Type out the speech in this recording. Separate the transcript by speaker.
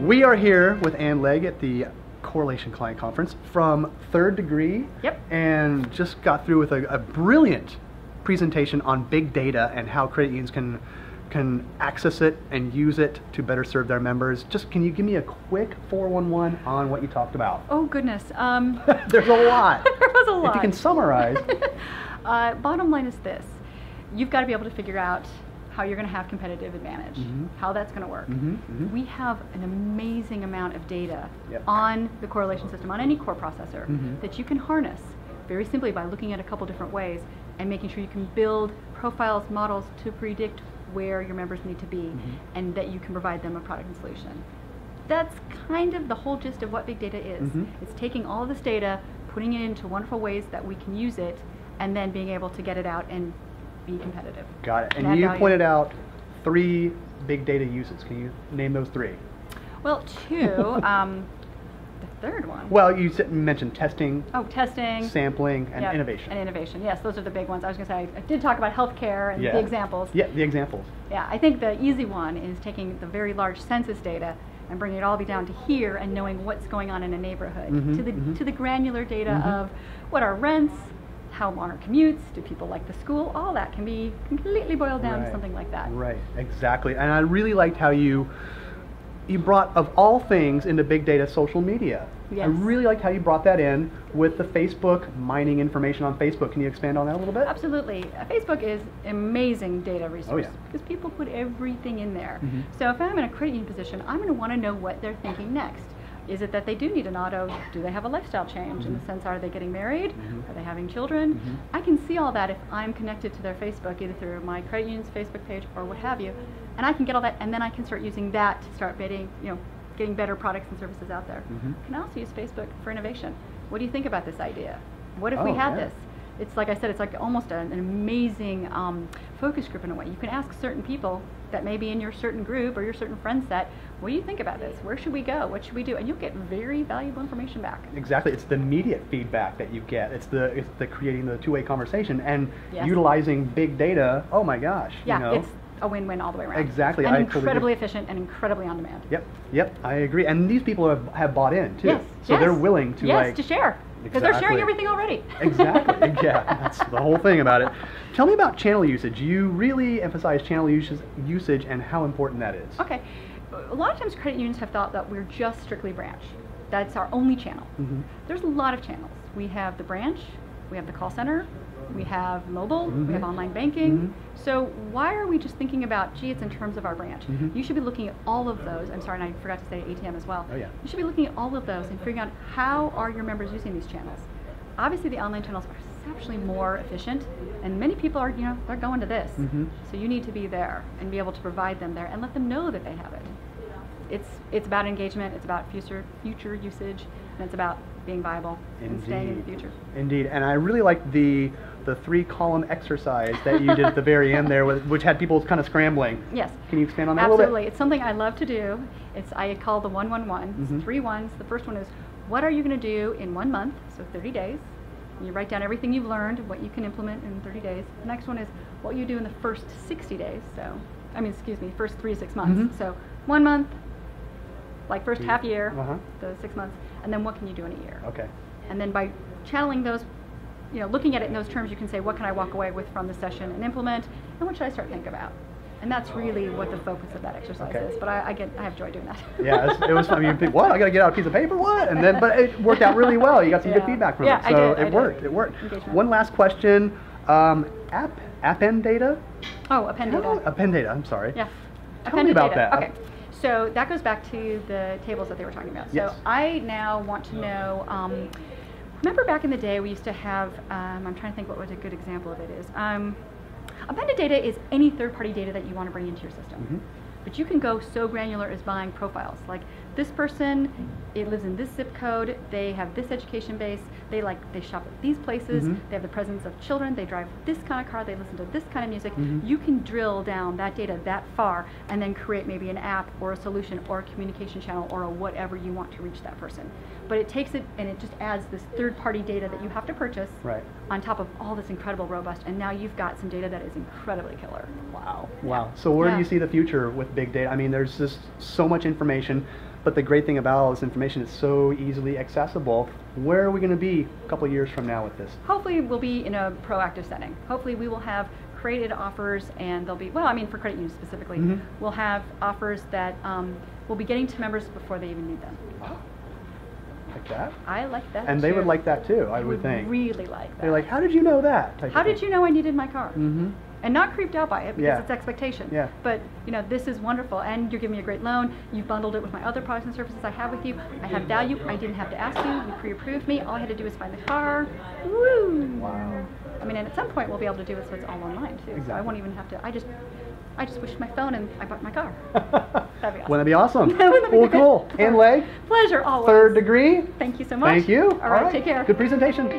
Speaker 1: We are here with Legg at the Correlation Client Conference from Third Degree.
Speaker 2: Yep.
Speaker 1: And just got through with a brilliant presentation on big data and how credit unions can access it and use it to better serve their members. Just can you give me a quick 411 on what you talked about?
Speaker 2: Oh goodness.
Speaker 1: There's a lot.
Speaker 2: There was a lot.
Speaker 1: If you can summarize.
Speaker 2: Bottom line is this. You've got to be able to figure out how you're going to have competitive advantage, how that's going to work. We have an amazing amount of data on the correlation system, on any core processor, that you can harness very simply by looking at a couple different ways and making sure you can build profiles, models to predict where your members need to be and that you can provide them a product and solution. That's kind of the whole gist of what big data is. It's taking all of this data, putting it into wonderful ways that we can use it, and then being able to get it out and be competitive.
Speaker 1: Got it. And you pointed out 3 big data uses. Can you name those 3?
Speaker 2: Well, 2. The third one.
Speaker 1: Well, you mentioned testing.
Speaker 2: Oh, testing.
Speaker 1: Sampling and innovation.
Speaker 2: And innovation. Yes, those are the big ones. I was going to say, I did talk about healthcare and the examples.
Speaker 1: Yeah, the examples.
Speaker 2: Yeah, I think the easy one is taking the very large census data and bringing it all down to here and knowing what's going on in a neighborhood, to the granular data of what are rents, how long are commutes, do people like the school, all that can be completely boiled down to something like that.
Speaker 1: Right, exactly. And I really liked how you brought, of all things, into big data, social media.
Speaker 2: Yes.
Speaker 1: I really liked how you brought that in with the Facebook, mining information on Facebook. Can you expand on that a little bit?
Speaker 2: Absolutely. Facebook is an amazing data resource because people put everything in there. So if I'm in a credit union position, I'm going to want to know what they're thinking next. Is it that they do need an auto? Do they have a lifestyle change? In the sense, are they getting married? Are they having children? I can see all that if I'm connected to their Facebook, either through my credit union's Facebook page or what have you, and I can get all that, and then I can start using that to start bidding, getting better products and services out there. I can also use Facebook for innovation. What do you think about this idea? What if we had this? It's like I said, it's like almost an amazing focus group in a way. You can ask certain people that may be in your certain group or your certain friend set, what do you think about this? Where should we go? What should we do? And you'll get very valuable information back.
Speaker 1: Exactly. It's the immediate feedback that you get. It's the creating the two-way conversation and utilizing big data. Oh my gosh.
Speaker 2: Yeah, it's a win-win all the way around.
Speaker 1: Exactly.
Speaker 2: And incredibly efficient and incredibly on demand.
Speaker 1: Yep, I agree. And these people have bought in too. So they're willing to
Speaker 2: to share. Because they're sharing everything already.
Speaker 1: Exactly. Yeah, that's the whole thing about it. Tell me about channel usage. You really emphasize channel usage and how important that is.
Speaker 2: Okay. A lot of times credit unions have thought that we're just strictly branch. That's our only channel. There's a lot of channels. We have the branch, we have the call center, we have mobile, we have online banking. So why are we just thinking about, gee, it's in terms of our branch? You should be looking at all of those. I'm sorry, and I forgot to say ATM as well. You should be looking at all of those and figuring out how are your members using these channels. Obviously the online channels are exceptionally more efficient, and many people are, they're going to this. So you need to be there and be able to provide them there and let them know that they have it. It's about engagement, it's about future usage, and it's about being viable and staying in the future.
Speaker 1: Indeed, and I really like the 3-column exercise that you did at the very end there, which had people kind of scrambling.
Speaker 2: Yes.
Speaker 1: Can you expand on that a little bit?
Speaker 2: Absolutely. It's something I love to do. I call the 111. It's 3 ones. The first one is, what are you going to do in 1 month, so 30 days? And you write down everything you've learned, what you can implement in 30 days. The next one is what you do in the first 60 days. First 3 to 6 months. So 1 month, like first half year, the 6 months, and then what can you do in a year?
Speaker 1: Okay.
Speaker 2: And then by channeling those, looking at it in those terms, you can say, what can I walk away with from the session and implement, and what should I start thinking about? And that's really what the focus of that exercise is. But I have joy doing that.
Speaker 1: Yeah, it was fun. You think, what? I got to get out a piece of paper? What? And then, but it worked out really well. You got some good feedback from it. So it worked. It worked. One last question. Append data?
Speaker 2: Oh, append data.
Speaker 1: Append data. I'm sorry.
Speaker 2: Yeah.
Speaker 1: Tell me about that.
Speaker 2: Okay. So that goes back to the tables that they were talking about. So I now want to know, remember back in the day we used to have, I'm trying to think what a good example of it is. Appended data is any third-party data that you want to bring into your system. But you can go so granular as buying profiles. Like this person, it lives in this zip code, they have this education base, they shop at these places, they have the presence of children, they drive this kind of car, they listen to this kind of music. You can drill down that data that far and then create maybe an app or a solution or a communication channel or a whatever you want to reach that person. But it takes it and it just adds this third-party data that you have to purchase on top of all this incredible robust, and now you've got some data that is incredibly killer.
Speaker 1: Wow. So where do you see the future with big data? I mean, there's just so much information. But the great thing about all this information is so easily accessible. Where are we going to be a couple of years from now with this?
Speaker 2: Hopefully we'll be in a proactive setting. Hopefully we will have created offers, and they'll be, well, I mean for credit unions specifically, we'll have offers that we'll be getting to members before they even need them.
Speaker 1: Oh, like that?
Speaker 2: I like that
Speaker 1: and
Speaker 2: too.
Speaker 1: they would like that too, I would think.
Speaker 2: Really like that.
Speaker 1: They're like, how did you know that?
Speaker 2: How did you know I needed my car? And not creeped out by it because it's expectation.
Speaker 1: Yeah.
Speaker 2: But you know, this is wonderful, and you're giving me a great loan. You've bundled it with my other products and services I have with you. I have value. I didn't have to ask you. You pre-approved me. All I had to do was find the car. Woo!
Speaker 1: Wow.
Speaker 2: I mean, and at some point we'll be able to do it so it's all online too.
Speaker 1: Exactly.
Speaker 2: So I won't even have to. I just switched my phone and I bought my car. That'd be awesome.
Speaker 1: Wouldn't that be awesome?
Speaker 2: Wouldn't that be
Speaker 1: Well,
Speaker 2: great?
Speaker 1: cool. And Legg?
Speaker 2: Pleasure always.
Speaker 1: Third degree?
Speaker 2: Thank you so much.
Speaker 1: Thank you.
Speaker 2: All right, take care.
Speaker 1: Good presentation.